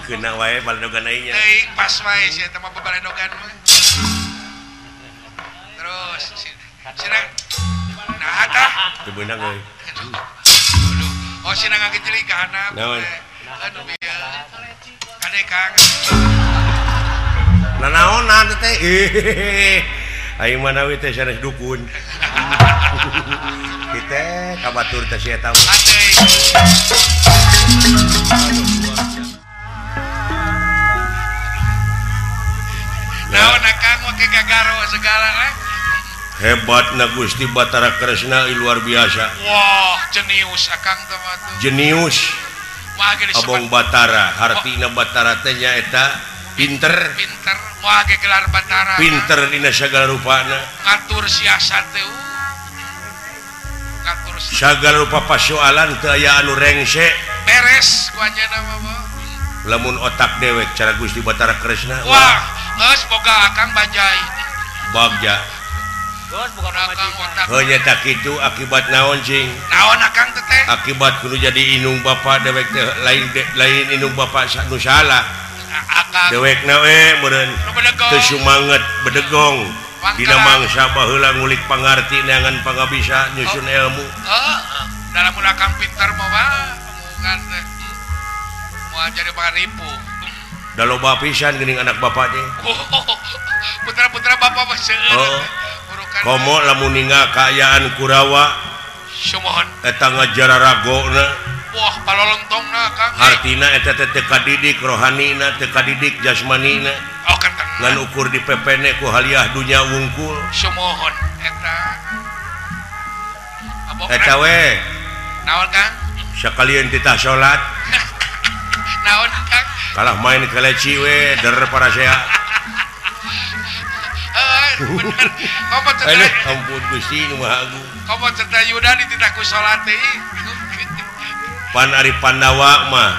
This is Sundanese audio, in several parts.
kena wae baledogan aing nya. Teuing pas wae sia teh mah baledogan mah. Terus sina nah tah Teu beunang euy. Aduh. Oh sina ngagejeli ka handap. Naon? Anu bieu. Kade Kang. Nanaonan teh. Aing mana we teh sanes dukun. Kita kabatur teh sia eta. Adeuy. Naon Kang make gagaro segala Hebatna Gusti Batara Kresna luar biasa. Wah, jenius Akang teh mah tuh. Jenius. Moal ge disebut Abong Batara, hartina Batara teh nyaeta pinter. pinter, moal ge gelar Batara. Pinter dina sagala rupana. Ngatur siasat teh. Ngatur Sagala rupa pasoalan teu aya anu rengse. beres ku anjeunna mah. Lamun otak dewek cara Gusti Batara Kresna. Wah, geus boga Akang bajai. Bagja. Bukan Akang otak. Heunya tak kitu akibat naon cing? Naon Akang teh teh? Akibat kudu jadi inung bapa dewek teh lain inung bapa nu salah. Akang Dewekna we meureun nu bedegong. teu sumanget bedegong. Dina Pangkalan. mangsa baheula ngulik pangarti neangan pangabisa nyusun ilmu. Dalam Akang pinter mah wah, omongan teh. Moal jadi pangaripu. Da loba pisan geuning anak bapa teh. Putra-putra bapak mah seueur. Oh. Urukan Komo lamun ninggal kaayaan Kurawa sumohon. eta ngajara ragona. Wah, palolontongna Kang. Artina eta teh teu kadidik rohanina, teu kadidik jasmanina. Oh kan tenang. Ngan ukur dipepene ku haliah dunya wungkul. Sumohon eta. Abok Eta we naon Kang? sakalian titah salat Naon Kang? kalah main keleci we der parasea. Bener. Komo Aduh cerita. ampun Gusti nu Maha Agung. Komo cerita Yuda dititahku salat teh. Pan Ari Pandawa mah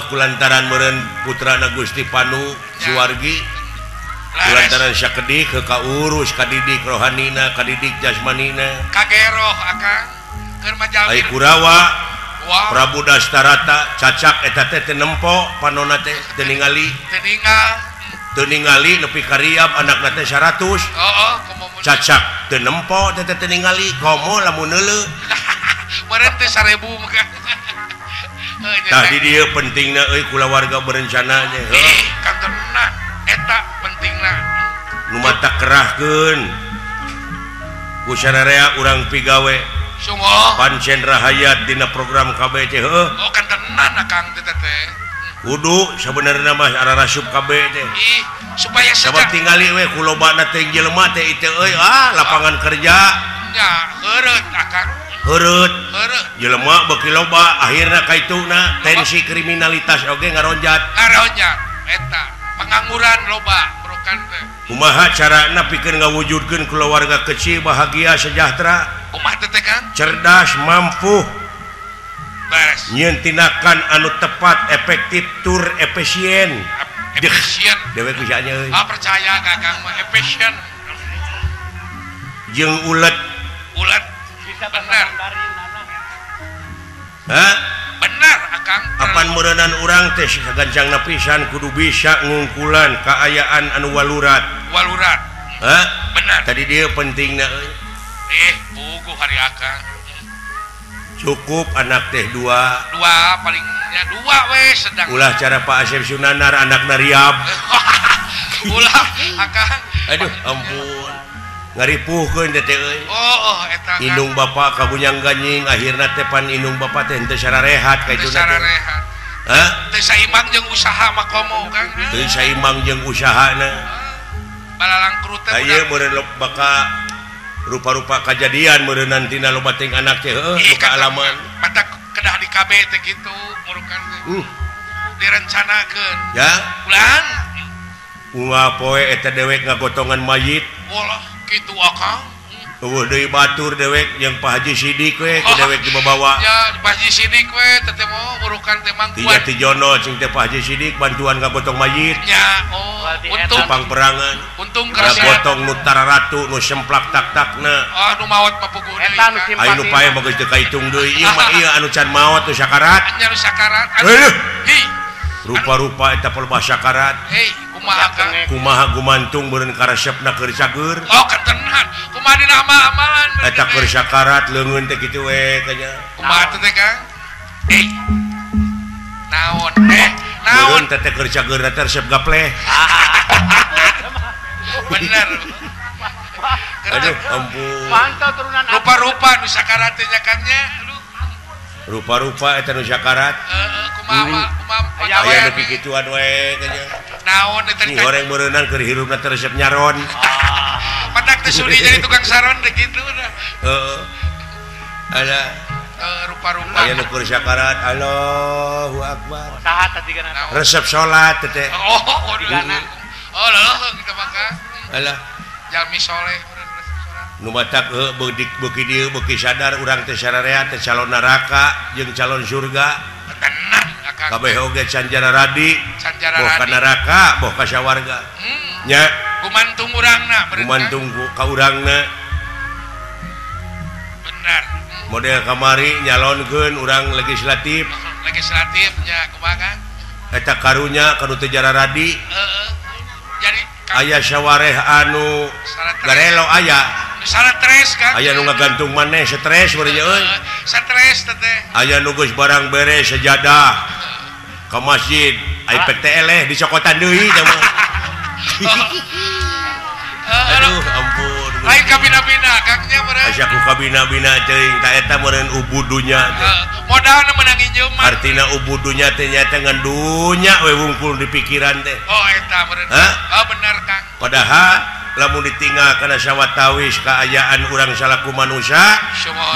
kulantaran meureun putrana Gusti Panu Suwargi kulantaran sakedik kaurus kadidik rohanina kadidik jasmanina. Kageroh Akang. Keur majalmi. Ai Kurawa Wah, Prabu Dastarata cacak eta teh teu nempo panonna teh teu ningali nepi ka riab anakna teh 100. Oh, komo mun. Cacak teu nempo teh teu ningali komo lamun heuleu. Meureun teh 1000 mah. Tah di dieu pentingna euy kulawarga berencana nya. Kang tenang. Eta pentingna. Nu mata kerahkeun ku sararea urang pigawe Sungo. pancen rahayat dina program KB teh heuh. Oh kan tenan Akang teh teh. Kudu sabenerna mah ararasup KB teh. Ih, supaya Sabab sejak tingali we ku lobana teh jelema teh itu euy lapangan kerja nya heureut Akang. heureut. Heureut. Jelema beuki loba akhirna kaituna tensi kriminalitas oge ngaronjat. Ngaronjat eta pengangguran loba berokan teh. Kumaha carana pikeun ngawujudkeun keluarga kecil bahagia sejahtera, Kumaha teh teh Kang? cerdas, mampu Beres. nyieun tindakan anu tepat, efektif, tur efisien. Efisien. Dewek bisa nya euy. Percaya ka Kang mah efisien. Jeung ulet. Ulet. Bener. Hah? Bener Akang. Apan meureunnan urang teh sagancangna pisan kudu bisa ngungkulan kaayaan anu walurat. Walurat. Hah? Bener. Tadi dia pentingna euy. Puguh hari Akang. Cukup anak teh 2. Dua palingnya 2 we sedang. Ulah cara Pak Asep Sunanar anakna riab. Ulah Akang. Aduh ampun. Ngaripuhkeun teh euy. Oh, eta Kang. Indung bapa kabunyang ganying akhirna teh pan indung bapa teh henteu sararehat ka Teu ituna. sararehat. Hah? Teu saimbang jeung usaha makomo Kang. Teu saimbang jeung usahana. Balalang krut teh Ieu meureun baka rupa-rupa kajadian meureun nantina loba teuing anak teh heuh nu kaalaman. Mata kedah di KB teh kitu murukan teh. Direncanakeun. Ya, Ulang. unggal poe eta dewek ngagotongan mayit. Walah kitu Akang. Eueuh deui batur dewek yang Pak Haji Sidik we ke dewek dibawa. Ya, Pak Haji Sidik we teh teh mau murukan teh mangkuan. Tiga Tijono cing teh Pak Haji Sidik bantuan ngagotong mayit. Ya, untung Tepang perangan. untung kerasa. Ngagotong nu tararatu nu semplak tak-takna. Nu maot papuguh deui. Eta nu simpati. Aya nu pae mah geus teu kaitung deui. Ieu mah ieu anu can maot nu sakarat. Nya nu sakarat. Heuh. Hi. rupa-rupa eta pelbah syakarat kumaha gumantung beureun karesepna keur cager ketenan kumaha dina amalan eta keur syakarat leungeun teh kitu we kanya kumaha teh Kang naon beureun teh keur cager teh resep gapleh bener aduh ampun mantap turunan rupa-rupa nu syakarat teh nya Kang nya rupa-rupa eta nu syakarat kumaha aya nu kikituan we kanya naon eta goreng beureunan keur hirupna teh resep nyaron padak teh sudi jadi tukang saron teh kitu dah heeh ada rupa-rupa aya nu keur syakarat Allahu akbar saha tadi kana resep salat teh leuh kita maka alah jalmi soleh nu batak beuki dieu beuki sadar urang teh sararea teh calon neraka jeung calon surga tenang Akang kabeh oge canjara radi boh ka neraka boh ka sawarga nya gumantung urangna gumantung ka urangna benar model kamari nyalonkeun urang legislatif nya kumaha Kang eta karunya kanu teu jara radi jadi aya sawareh anu garelo aya stres Kang aya nu ngagantung maneh stres bari euy stres teh aya nu geus barang beres sajadah ka masjid ai PTL dicokotan deui mah aduh ampun lain kabina-bina Kang nya meureun asa ku kabina-bina teuing ta eta meureun ubudunya modalna meunang injeum artina ubudunya teh nya teh ngandunya we wungkul di pikiran teh eta meureun bener Kang padahal lamun ditinggal kana sawatawis kaayaan urang salaku manusia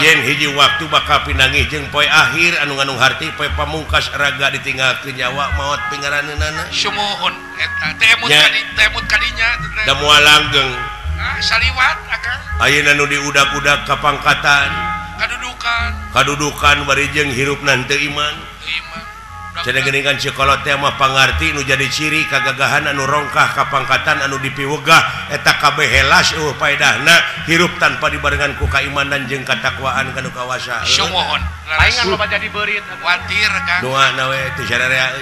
yen hiji waktu bakal pinangih jeung poe akhir anu ngandung harti poe pamungkas raga ditinggalkeun nyawa maot pingaraneunana sumuhun eta temut kadinya da moal langgeng saliwat Akang ayeuna nu diudag-udag ka pangkatan kadudukan bari jeung hirupna teu iman cenah geuningan cikolot teh mah pangarti nu jadi ciri kagagahan anu rongkah ka pangkatan anu dipiwegah eta kabeh helas paedahna hirup tanpa dibarengan ku kaimanan jeung katakwaan kanu kawasa sumuhun paingan loba jadi beurit watir Kang doana we teu sararea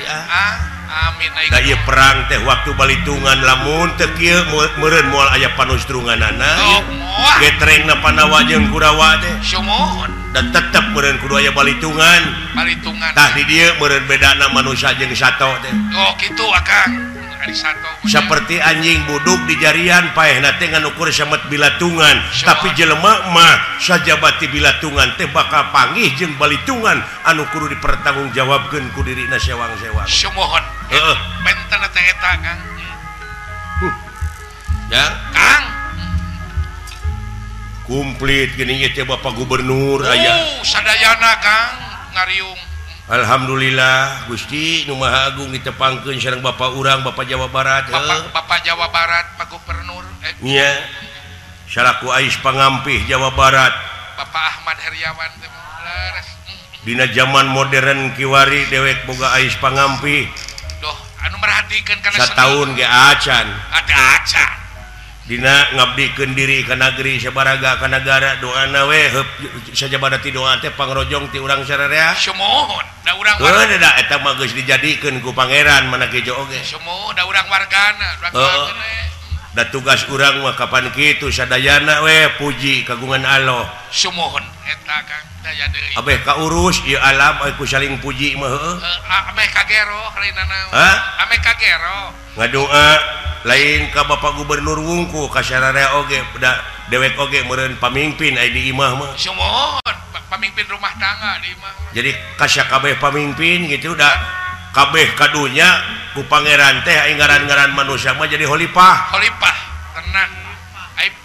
amin da ieu perang teh waktu balitungan lamun teu kieu meureun moal aya panusturunganana getrengna Pandawa jeung Kurawa teh sumuhun dan tetep meureun kudu aya balitungan tah di dieu meureun bedana manusia jeung sato teh kitu Akang ari sato saperti anjing buduk di jarian paehna teh nganukur samet bilatungan tapi jelema mah sajabati bilatungan teh bakal panggih jeung balitungan anu kudu dipertanggungjawabkeun ku dirina sewang-sewang sumuhun benten teh eta Kang ya Kang komplit gini teh Bapak Gubernur aya sadayana Kang ngariung alhamdulillah Gusti Nu Maha Agung ditepangkeun sareng Bapak urang Bapak Jawa Barat Bapak Jawa Barat Pak Gubernur nya salaku ais pangampih Jawa Barat Bapak Ahmad Heriawan teh leres dina zaman modern kiwari dewek boga ais pangampih doh anu merhatikeun kana sataun ge acan ada acan dina ngabdikeun diri ka negeri sabaraga ka negara doana we sajabada ti doa teh pangrojong ti urang sararea sumuhun da urang warga da eta mah geus dijadikeun ku pangeran mana gejo oge sumuhun da urang wargana da tugas urang mah kapan kitu sadayana we puji kagungan Allah sumuhun eta Kang daya deui abeh kaurus ieu alam ku saling puji mah heueuh ameh kagero halinana ameh kagero ngadoa lain ka Bapak Gubernur wungku ka sararea oge dewek oge meureun pamimpin aya di imah mah sumuhun pamimpin rumah tangga di imah jadi kasya kabeh pamimpin gitu da kabeh kadunya ku pangeran teh aya ngaran-ngaran manusia mah jadi khalifah tenang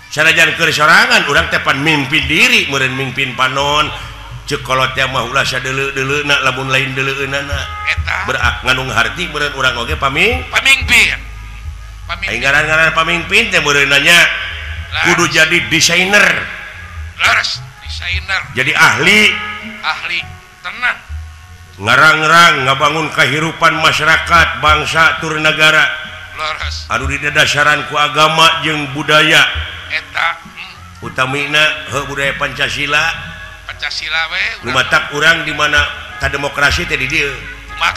sanajan keur sorangan urang teh pan mimpin diri meureun mimpin panon ceuk kolot teh mah ulah sadeuleu-deuleuna lamun lain deuleueunana eta berak ngandung harti meureun urang oge pamimpin aya ngaran-ngaran pamimpin teh meureun nanya kudu jadi desainer jadi ahli tenang ngarang-ngarang ngabangun kehidupan masyarakat bangsa tur negara anu didasarkan ku agama jeung budaya eta utamina budaya Pancasila we lumatak urang di mana ta demokrasi teh di dieu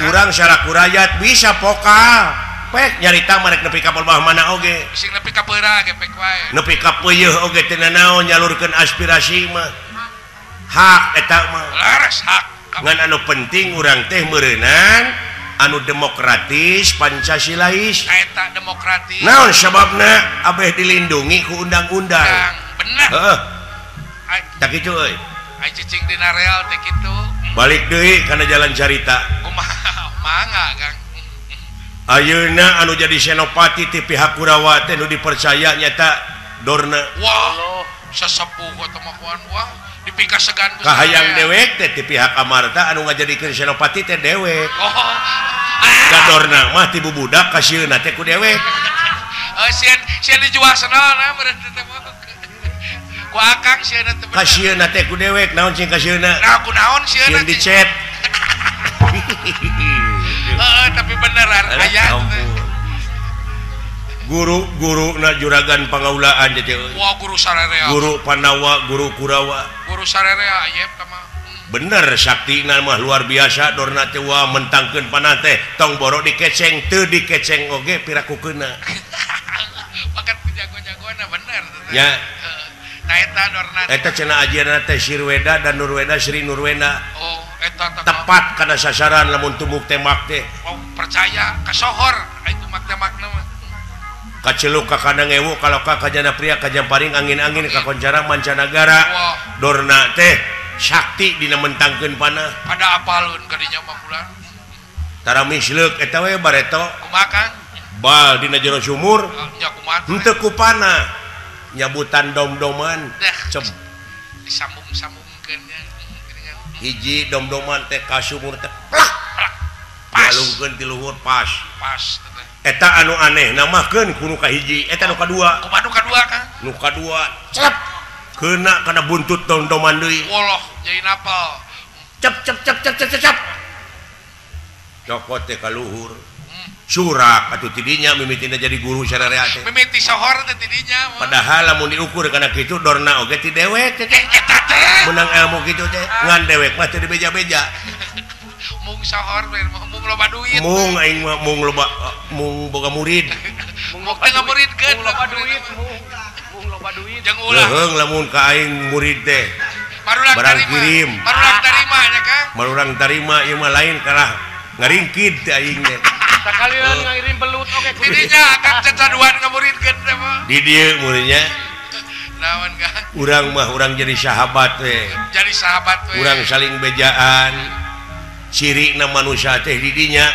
kurang salaku rakyat bisa pokal pek nyarita marek nepi ka bawah mana oge sing nepi ka peura ge pek wae nepi ka peuyeul oge teu naon nyalurkeun aspirasi mah hak eta mah laras hak ngan anu penting urang teh meureunnan anu demokratis pancasilais eta demokratis naon sababna abeh dilindungi ku undang-undang bener heeh tak kitu euy ai cicing dina real teh kitu balik deui kana jalan carita kumaha mangga Kang ayeuna anu jadi senopati ti pihak Kurawa teh nu dipercaya nyata Dorna wah sesepuh eta mah wah dipika segan kahayang dewek teh ti pihak Amarta anu ngajadikeun senopati teh dewek da Dorna mah ti bubudak ka sieuna teh ku dewek sieun dijual senana berarti teh mah ku akang sieuna teh ka sieuna teh ku dewek naon sing ka sieuna nah kunaon sieuna sieun dicet tapi beneran aya guru na juragan pangaulaan teh wah guru sararea guru Pandawa guru Kurawa guru sararea aya eta mah bener saktina mah luar biasa Dorna teh wah mentangkeun panah teh tong borok dikeceng teu dikeceng oge pirakukeuna pakat jago-jagoana bener nya nah eta Dorna eta cenah ajeunna teh Sirweda dan Nurweda Sri Nurweda oh eta tepat kana sasaran lamun tumuk tembak teh oh percaya kasohor itu mak-makna mah kaceluk ka kana ngewu kalau ka kajana pria kajamparing angin-angin ka koncara mancanagara Dorna teh sakti dina mentangkeun panah pada apalun ka dinya mah kula tara misleuk eta we bareto kumaha Kang bal dina jero sumur nya kumaha henteu ku panah nyabutan dom-doman cep disambung-sambungkeun nya hiji dom-doman teh ka sumur teh plak palungkeun ti luhur pas eta anu aneh namahkeun ku nu kahiji eta nu kadua kumaha nu kadua Kang nu kadua cep keuna kana buntut dom-doman deui wallah jadi napal cep cep cep cep cep cep cokot teh ka luhur surak atuh tidinya mimitina jadi guru sararea teh mimiti sohor teh tidinya padahal lamun diukur kana kitu Dorna oge ti dewek teh eta teh menang ilmu kitu teh ngan dewek mah teu dibeja-beja mung sohor mung loba duit mung aing mah mung loba mung boga murid mung teu muridkeun loba duit mung loba duit jeung ulah leuheung lamun ka aing murid teh barang kirim barulang tarima nya Kang barurang tarima ieu mah lain kalah ngaringkid teh aing teh sakalian ngirim belut oke tidinya akan cacaduan ngamuridkeun teh mah di dieu muridnya naon Kang urang mah urang jadi sahabat we jadi sahabat we urang saling bejaan cirina manusia teh di dinya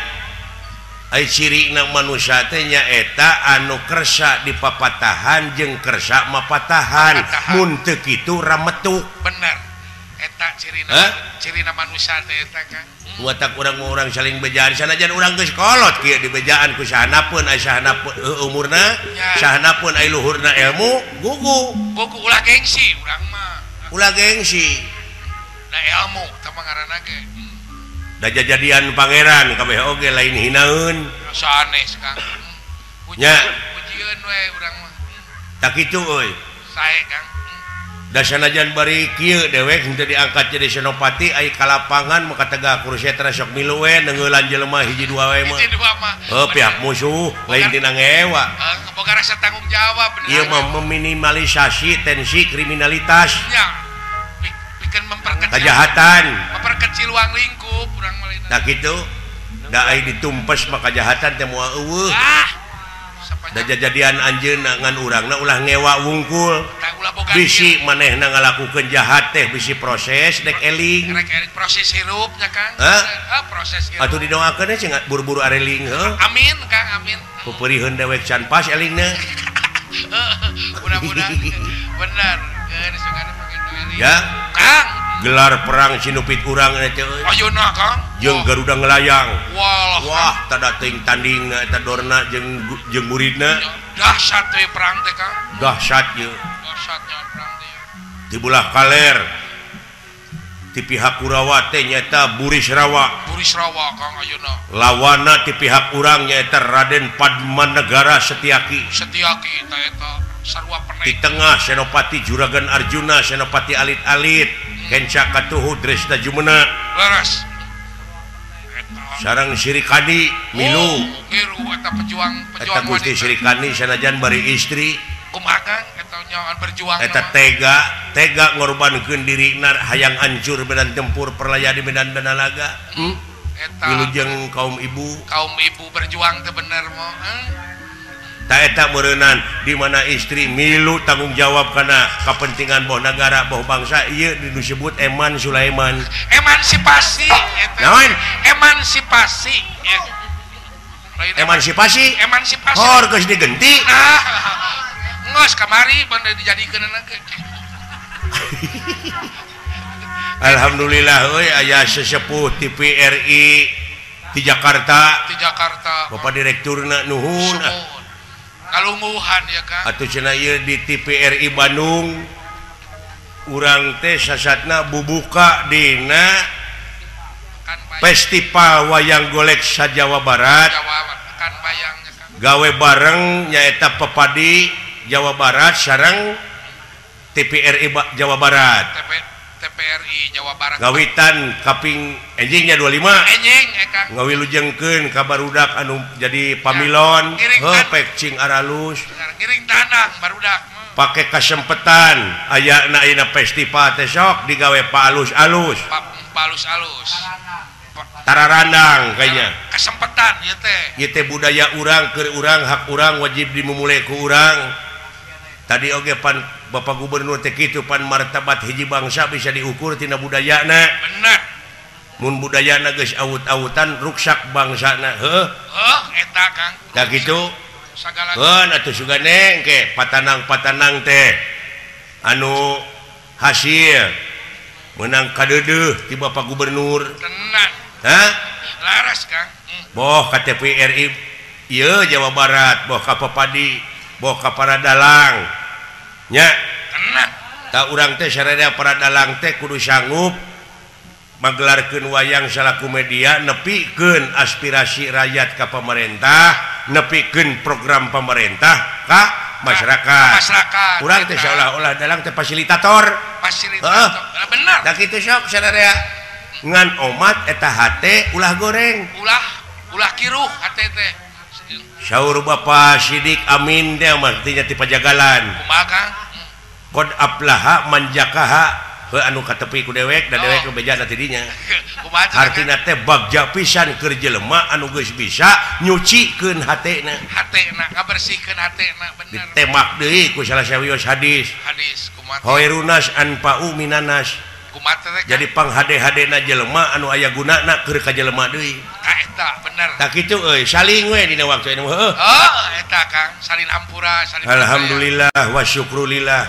ai cirina manusia teh nyaeta anu kersa dipapatahan jeung kersa mapatahan mun teu kitu rametuk bener eta cirina manusia teh eta Kang watak urang-urang saling bejaan sanajan urang geus kolot kieu di bejaan ku sahanapeun ai sahanapeun umurna sahanapeun ai luhurna ilmu gugu ulah gengsi urang mah ulah gengsi da ilmu teh ngaranna ge da jajadian pangeran kabeh oge lain hinaeun sanes Kang nya pujieun we urang mah tak kitu euy sae Kang da sanajan bari kieu dewek henteu diangkat jadi senopati ai ka lapangan maka tega kursi eta sok milu we neungeulan jelema hiji dua we mah hiji dua mah pihak musuh lain dina ngewa boga rasa tanggung jawab bener ieu mah meminimalisasi tensi kriminalitas nya bikin memperkecil ruang lingkup urang mah tak kitu da ai ditumpes maka kajahatan teh moal eueuh da jajadian anjeunna ngan urangna ulah ngewa wungkul bisi manehna ngalakukeun jahat teh bisi proses dek eling proses hirupnya Kang proses hirup atuh didoakeun cenah buru-buru areling heuh amin Kang amin pupeurieun dewek can pas elingna mudah-mudahan bener geus sugana makin eling ya Kang gelar perang sinupit urang teh ayeuna Kang jeung Garuda Ngelayang wah tada teuing tandingna eta Dorna jeung muridna dahsyat we perang teh Kang dahsyat ieu dahsyatnya perang teh di belah kaler di pihak Kurawa teh nyaeta Burisrawa Kang ayeuna lawana di pihak urang nyaeta Raden Padmanegara Setyaki eta sarua peneh di tengah Senopati Juragan Arjuna Senopati alit-alit kenca katuhu Dresna Jumena leres sareng Sirikani milu eta pejuang eta Gusti Sirikani sanajan bari istri kumaha Kang eta nyawan berjuang eta tega ngorbankeun dirina hayang hancur medan tempur perlayaan di medan Danalaga wilujeng kaum ibu berjuang teh bener mo tak eta meureunnan di mana istri milu tanggung jawab kana kepentingan boh negara boh bangsa ieu disebut Eman Sulaiman emansipasi naon emansipasi hor geus digenti ngos kamari bener dijadikeun ke alhamdulillah euy aya sesepuh TVRI di Jakarta Bapak direkturna nuhun kalungguhan ya Kang atuh cenah ieu di TVRI Bandung urang teh sasatna bubuka dina festival wayang golek sa-Jawa Barat gawe bareng nyaeta Pepadi Jawa Barat sareng TVRI Jawa Barat TVRI Jawa Barat gawitan kaping enjingnya 25 enjing ngawilujengkeun ka barudak anu jadi pamilon pek cing aralus ngiring tanah barudak pake kasempetan ayana ayeuna festival teh sok digawe palus-alus tararandang kayaknya kesempetan ieu teh budaya urang keur urang hak urang wajib dimulai ku urang tadi oge pan Bapak Gubernur teh kitu pan martabat hiji bangsa bisa diukur tina budayana bener mun budayana geus awut-awutan ruksak bangsana eta Kang da kitu sagala atuh sugane engke patanang-patanang teh anu hasil menang kadeudeuh ti Bapak Gubernur tenang laras Kang boh ka TVRI ieu Jawa Barat boh ka Pepadi boh ka para dalang nya tenang tak urang teh sarada para dalang teh kudu sanggup magelarkeun wayang salaku media nepikeun aspirasi rakyat ka pemerintah nepikeun program pemerintah ka masyarakat urang teh seolah-olah dalang teh fasilitator bener da kitu sok sarada ngan omat eta hate ulah goreng ulah kiruh hate teh saur Bapak Sidik Amin teh artinya ti pajagalan kumaha Kang qad aflaha man jakaha anu katepi ku dewek da dewek bejana ti dinya artina teh bagja pisan keur jelema anu geus bisa nyucikeun hatena ngabersihkeun hatena bener ditemak deui ku salah sawios hadis kumaha khairunas anfa'u minanas jadi panghade-hadena jelema anu aya gunana keur ka jelema deui eta bener tak kitu euy saling we dina waktu anu eta Kang salin hampura alhamdulillah wa syukrulillah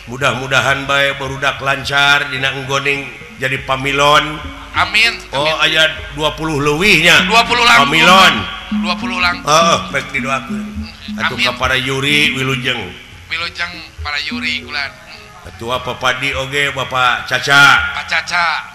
mudah-mudahan bae barudak lancar dina enggoning jadi pamilon amin aya 20 leuwihnya 20 langkung pamilon 20 langkung baik didoakeun atuh ka para yuri wilujeng para yuri kulan ketua Pepadi oge Bapak Caca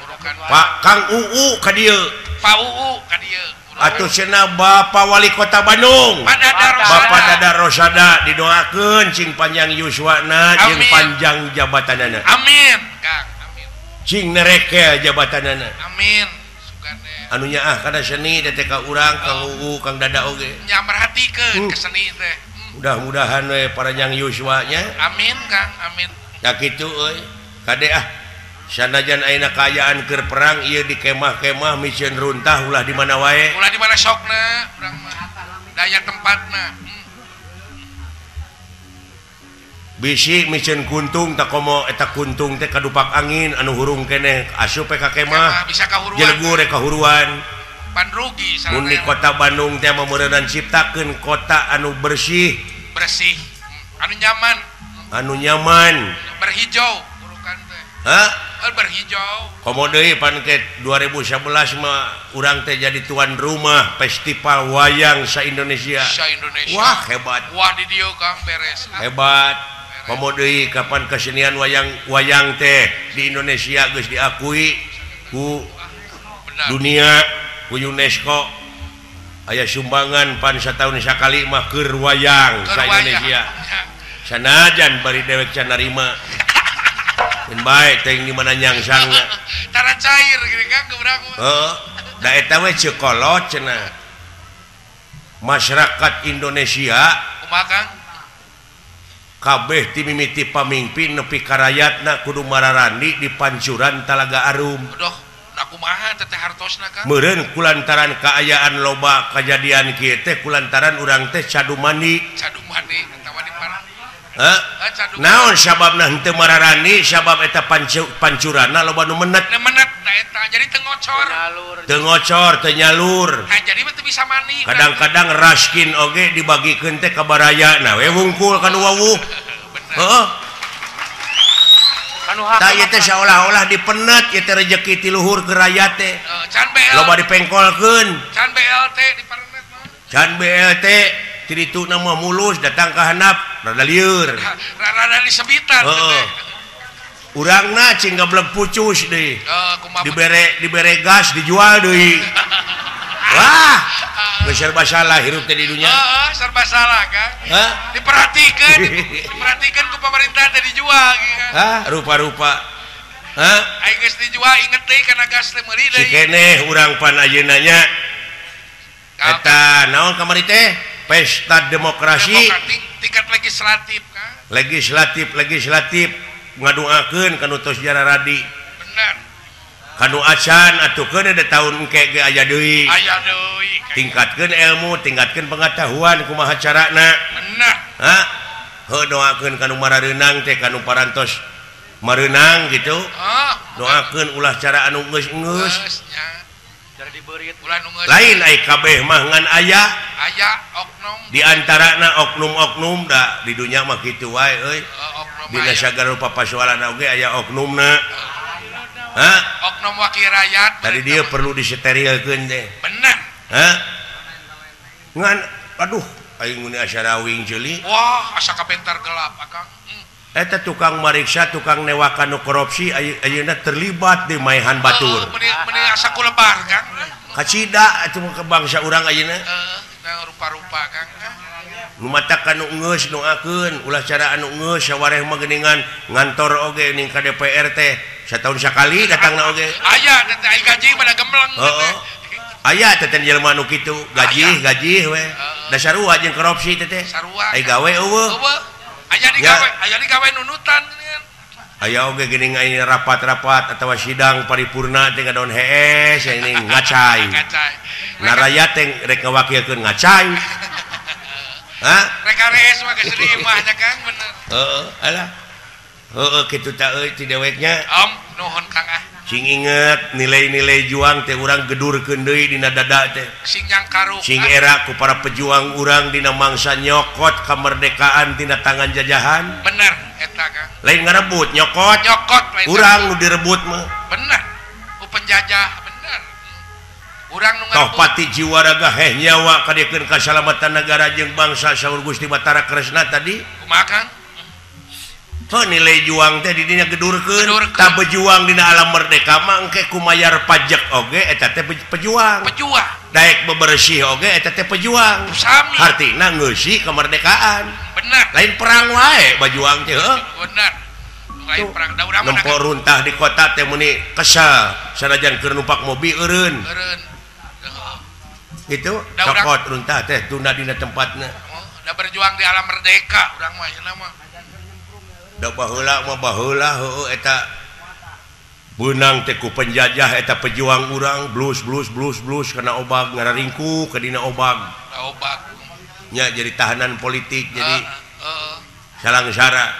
urukan Pak Kang Uu ka dieu Pak Uu ka dieu atuh cenah Bapak Wali Kota Bandung Bapak Dada Rosada didoakeun cing panjang yuswana jeung panjang jabatanana amin Kang amin cing nereke jabatanana amin anu nyaah kana seni teh ka urang Kang Uu Kang Dada oge nya merhatikeun ke seni teh mudah-mudahan we para nyang yuswanya amin Kang amin ya kitu euy kade sanajan ayeuna kaayaan keur perang ieu di kemah-kemah mikeun runtah ulah di mana wae ulah di mana sokna urang mah daya tempatna bisi mikeun kuntung tak komo eta kuntung teh kadupak angin anu hurung keneh asup ka kemah bisa kahuruan jelgur kahuruan pan rugi mun di kota Bandung teh mameureunnan ciptakeun kota anu bersih anu nyaman berhijau urukan teh berhijau komo deui pan ke 2011 mah urang teh jadi tuan rumah festival wayang sa-Indonesia wah hebat wah di dieu Kang beres hebat komo deui kapan kesenian wayang teh di Indonesia geus diakui ku dunia ku UNESCO aya sumbangan pan sataun sakali mah keur wayang sa-Indonesia sanajan bari dewek can narima dan baik teh di mana nyangsangna tara cair gini Kang ke urang da eta we cekolot cenah masyarakat Indonesia kumaha kabeh ti mimiti pamimpin nepi ka rakyatna kudu mararani di pancuran Talaga Arum. Aduh, da kumaha teh hartosna Kang? Meureun kulantaran kaayaan loba kajadian kieu teh kulantaran urang teh cadu mandi. Cadu mandi eta mah di parah. Naon sababna henteu mararani sabab eta pancuranna loba nu menet. Menet da eta jadi teu ngocor. Teu ngocor, teu nyalur. Jadi teu bisa mandi. Kadang-kadang raskin oge dibagikeun teh ka barayana we wungkul kanu wawuh. Heeh. Kanu hak. Tah ieu teh seolah-olah dipenet ieu teh rejeki ti luhur ke rakyat teh. Can BL. Loba dipengkolkeun. Can BLT di parenet mah. Can BLT ti ditu mah mulus datang ka handap rada lieur. Rada disebitan heeh. Urangna cing gablek pucus deui. Dibere gas dijual deui. Wah, geus serba salah hirup teh di dunya. Heeh, serba salah Kang. Diperhatikeun ku pemerintah teh dijual gitu. Rupa-rupa. Aing geus dijual inget deui kana gas teh meuli deui. Sikeneh urang pan ayeuna nya. Eta naon kamari teh? Pesta demokrasi. Tingkat legislatif Kang. Legislatif ngaduakeun kanu tos jara radi. Bener. Kanu acan atukeun ada tahun engke ge aya deui. Aya deui. Tingkatkeun ilmu, tingkatkeun pengetahuan kumaha carana. Bener. Heuh doakeun kanu marareunang teh kanu parantos mareunang gitu. Doakeun ulah cara anu geus-geus. Cara dibeurit ulah nu geus. Lain ai kabeh mah ngan aya oknum. Di antarana oknum-oknum da di dunya mah kitu wae euy. Dina sagala rupa pasoalan oge aya oknumna. Oknum wakil rakyat. Tadi dia perlu disterilkeun teh. Bener. Ngan aduh aing mun asa rawing ceuli. Wah, asa kabentar gelap Akang. Eta tukang mariksa, tukang newakan nu korupsi ayeuna terlibat di maehan batur. Meni asa kulebar Kang. Kacida atuh ke bangsa urang ayeuna. Rupa-rupa Kang. Nu matak anu geus doakeun ulah cara anu geus sawareh mah geuningan ngantor oge ning ka DPR teh sataun sakali datangna oge. Aya teh ai gaji pada gembleng. Heeh. Aya teh jelema nu kitu, gaji we. Da sarua jeung korupsi teh teh. Ai gawe eueuh. Aya digawe nunutan geuningan. Aya oge geuning aya rapat-rapat atawa sidang paripurna teh ngadaon hees ini ngacai. Na rakyat teh rek ngawakilkeun ngacai. Rek rees mah geus rimahnya Kang bener. Alah. Kitu teh euy ti deweknya. Nuhun Kang Sing inget nilai-nilai juang teh urang gedurkeun deui dina dada teh. Sing nyangkaru. Sing era ku para pejuang urang dina mangsa nyokot kamerdekaan tina tangan jajahan. Bener eta Kang. Lain ngarebut nyokot. Lain. Urang nu direbut mah. Bener. Ku penjajah bener. Urang nu ngarebut. Toh pati jiwa raga heh nyawa kadiekeun kasalamatan negara jeung bangsa saur Gusti Batara Kresna tadi. Kumaha Kang? Nilai juang teh di dinya gedurkeun. Tah bejuang dina alam merdeka mah engke kumayar pajak oge eta teh pejuang. Daek bebersih oge eta teh pejuang. Artina ngeusi kemerdekaan. Bener. Lain perang wae bajuang teh heuh. Bener. Lain perang da urang mah nempo runtah di kota teh muni kesal sanajan keur numpak mobil eureun. Gitu. Cokot runtah teh tunda dina tempatna. Da berjuang di alam merdeka urang mah yeuna mah. Da baheula mah baheula heueuh eta beunang teh ku penjajah eta pejuang urang blus kana obag ngararingku ke dina obag. Nya jadi tahanan politik jadi salangsara.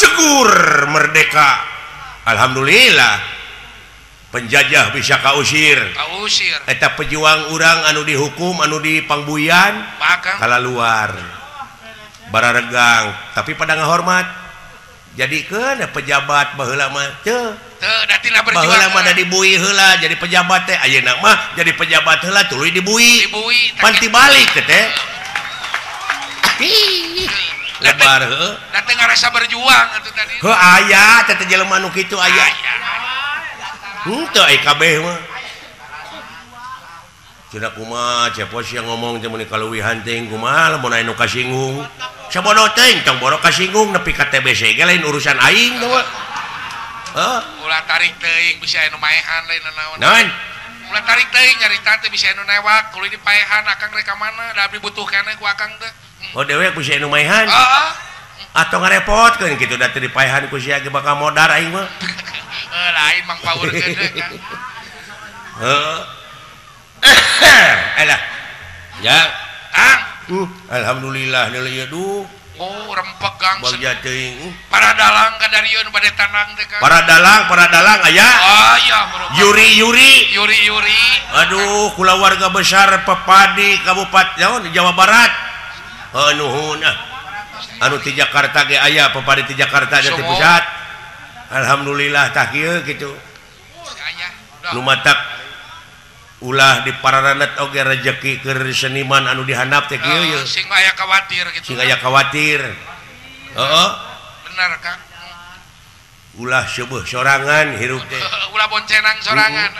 Jegur merdeka. Alhamdulillah. Penjajah bisa kausir. Eta pejuang urang anu dihukum anu dipangbuyan kala luar. Bararegang tapi pada ngahormat. Jadi kan pejabat baheula mah teu baheula mah da dibui heula jadi pejabat teh ayeuna mah jadi pejabat heula tuluy dibui panti balik teh lebar heuh da teu ngarasa berjuang atuh tadi heuh aya teh jelema nu kitu aya henteu ai kabeh mah cenah kumaha cepos yang ngomong teh mun kaleuwihan teh kumaha lamun aya nu kasinggung sabodo teh tong boro kasinggung nepi ka TBC ge lain urusan aing teh. Ulah tarik teuing bisa anu maehan lain naon. Naon? ulah tarik teuing nyarita teh bisa anu newak kudu dipaehan akang rek ka mana da dibutuhkeun ku akang teh oh dewek bisa anu maehan atau ngarepotkeun kitu da teh dipaehan ku sia ge bakal modar aing mah lain mang paurkeun deui kan elah ya Kang alhamdulillah deuleu duh oh rempeg Kang bagja teuing para dalang kadarieun bade tanang teh Kang para dalang aya iya Yuri aduh kula warga besar Pepadi Kabupaten Jawa Barat nuhun anu ti Jakarta ge aya Pepadi ti Jakarta di pusat alhamdulillah tah kieu kitu nu matak ulah di pararanet oge rezeki keur seniman anu dihandap teh kieu ye sing aya khawatir gitu sing aya khawatir heeh bener Kang ulah seueuh sorangan hirup teh ulah boncenang sorangan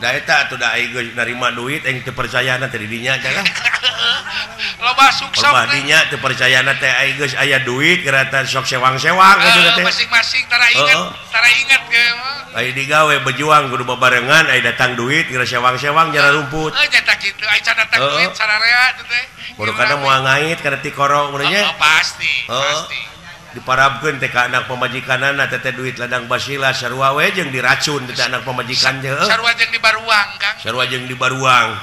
da eta atuh da aing geus narima duit aing teu percayana teh di dinya cenah loba suksok loba dinya teu percayana teh aing geus aya duit keratan sok sewang-sewang kitu teh masing-masing tara ingat ge ai digawe berjuang kudu babarengan ai datang duit geus sewang-sewang jara rumput eta kitu ai can datang duit sararea teh kudu kana moal ngait kana ti koro mun nya pasti diparabkeun teh ka anak pamajikanana teh duit ladang basila sarua we jeung diracun teh anak pamajikan teh sarua jeung di baruang Kang sarua jeung di baruang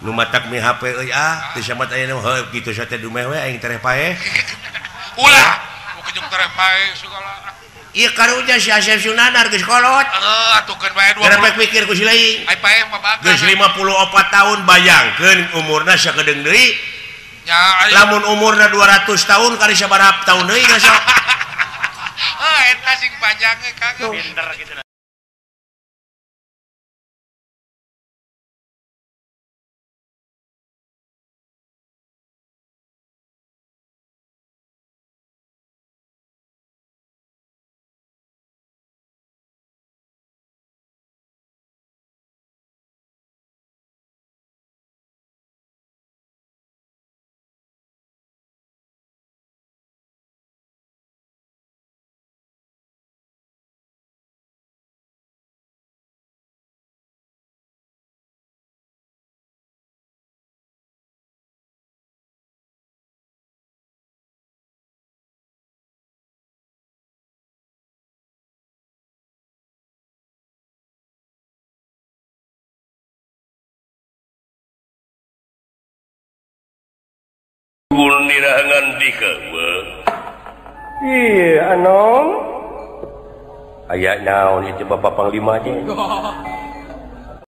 nu matak mi HP euy teu samat aya heuh kitu sa teh dumeh we aing tereh paeh ulah ku jeung tereh paeh segala ieu karunya si Asep Sunandar geus kolot atukeun bae 20 garepek pikir ku si leuing ai paeh mah bakal geus 54 tahun bayangkeun umurna sakedeung deui lamun umurna 200 tahun kali sabaraha tahun deui geus eta sing panjangnya Kang pinter gitu nirahangan dikeun iya anom aya naon ieu Bapak Panglima ge